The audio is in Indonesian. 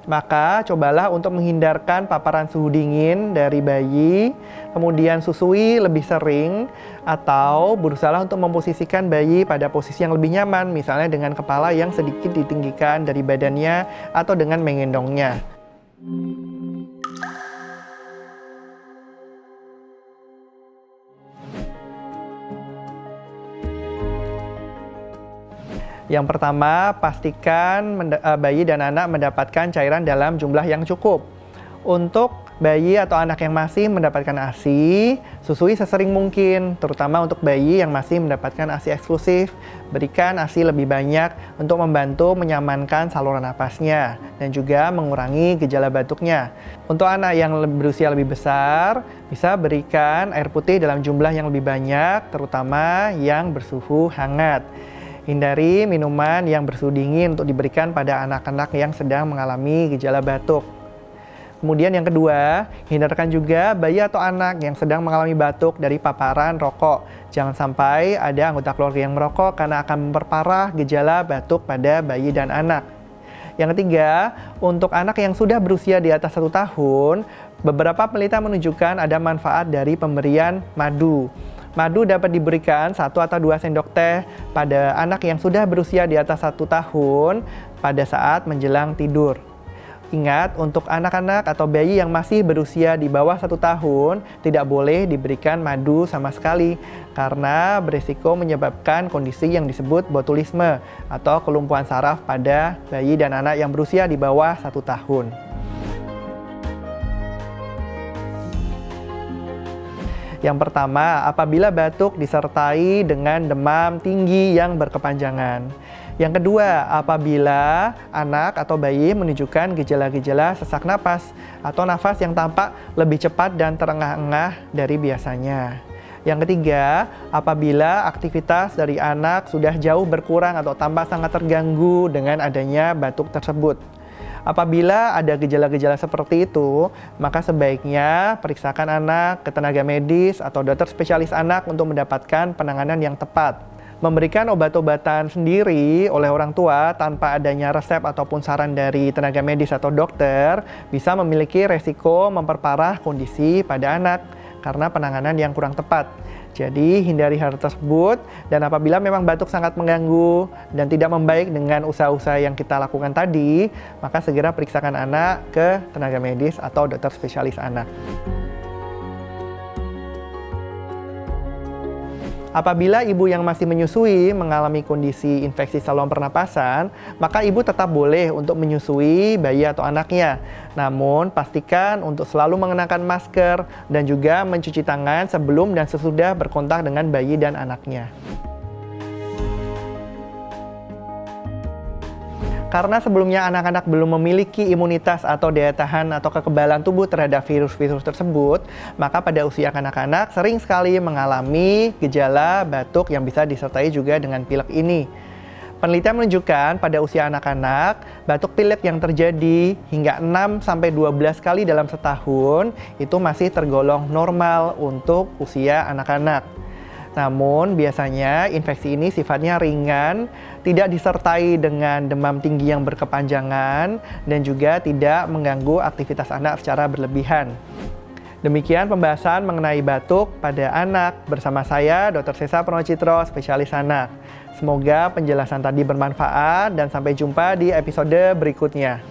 Maka cobalah untuk menghindarkan paparan suhu dingin dari bayi, kemudian susui lebih sering, atau berusaha untuk memposisikan bayi pada posisi yang lebih nyaman, misalnya dengan kepala yang sedikit ditinggikan dari badannya atau dengan menggendongnya. Yang pertama, pastikan bayi dan anak mendapatkan cairan dalam jumlah yang cukup. Untuk bayi atau anak yang masih mendapatkan ASI, susui sesering mungkin, terutama untuk bayi yang masih mendapatkan ASI eksklusif. Berikan ASI lebih banyak untuk membantu menyamankan saluran napasnya dan juga mengurangi gejala batuknya. Untuk anak yang berusia lebih besar, bisa berikan air putih dalam jumlah yang lebih banyak, terutama yang bersuhu hangat. Hindari minuman yang bersuhu dingin untuk diberikan pada anak-anak yang sedang mengalami gejala batuk. Kemudian yang kedua, hindarkan juga bayi atau anak yang sedang mengalami batuk dari paparan rokok. Jangan sampai ada anggota keluarga yang merokok karena akan memperparah gejala batuk pada bayi dan anak. Yang ketiga, untuk anak yang sudah berusia di atas 1 tahun, beberapa penelitian menunjukkan ada manfaat dari pemberian madu. Madu dapat diberikan 1 atau 2 sendok teh pada anak yang sudah berusia di atas 1 tahun pada saat menjelang tidur. Ingat, untuk anak-anak atau bayi yang masih berusia di bawah 1 tahun, tidak boleh diberikan madu sama sekali karena berisiko menyebabkan kondisi yang disebut botulisme atau kelumpuhan saraf pada bayi dan anak yang berusia di bawah 1 tahun. Yang pertama, apabila batuk disertai dengan demam tinggi yang berkepanjangan. Yang kedua, apabila anak atau bayi menunjukkan gejala-gejala sesak napas atau nafas yang tampak lebih cepat dan terengah-engah dari biasanya. Yang ketiga, apabila aktivitas dari anak sudah jauh berkurang atau tampak sangat terganggu dengan adanya batuk tersebut. Apabila ada gejala-gejala seperti itu, maka sebaiknya periksakan anak ke tenaga medis atau dokter spesialis anak untuk mendapatkan penanganan yang tepat. Memberikan obat-obatan sendiri oleh orang tua tanpa adanya resep ataupun saran dari tenaga medis atau dokter bisa memiliki resiko memperparah kondisi pada anak karena penanganan yang kurang tepat. Jadi hindari hal tersebut, dan apabila memang batuk sangat mengganggu dan tidak membaik dengan usaha-usaha yang kita lakukan tadi, maka segera periksakan anak ke tenaga medis atau dokter spesialis anak. Apabila ibu yang masih menyusui mengalami kondisi infeksi saluran pernapasan, maka ibu tetap boleh untuk menyusui bayi atau anaknya. Namun, pastikan untuk selalu mengenakan masker dan juga mencuci tangan sebelum dan sesudah berkontak dengan bayi dan anaknya. Karena sebelumnya anak-anak belum memiliki imunitas atau daya tahan atau kekebalan tubuh terhadap virus-virus tersebut, maka pada usia kanak-kanak sering sekali mengalami gejala batuk yang bisa disertai juga dengan pilek ini. Penelitian menunjukkan pada usia anak-anak, batuk pilek yang terjadi hingga 6-12 kali dalam setahun itu masih tergolong normal untuk usia anak-anak. Namun biasanya infeksi ini sifatnya ringan, tidak disertai dengan demam tinggi yang berkepanjangan, dan juga tidak mengganggu aktivitas anak secara berlebihan. Demikian pembahasan mengenai batuk pada anak bersama saya, Dr. Sesa Purnocitro, spesialis anak. Semoga penjelasan tadi bermanfaat dan sampai jumpa di episode berikutnya.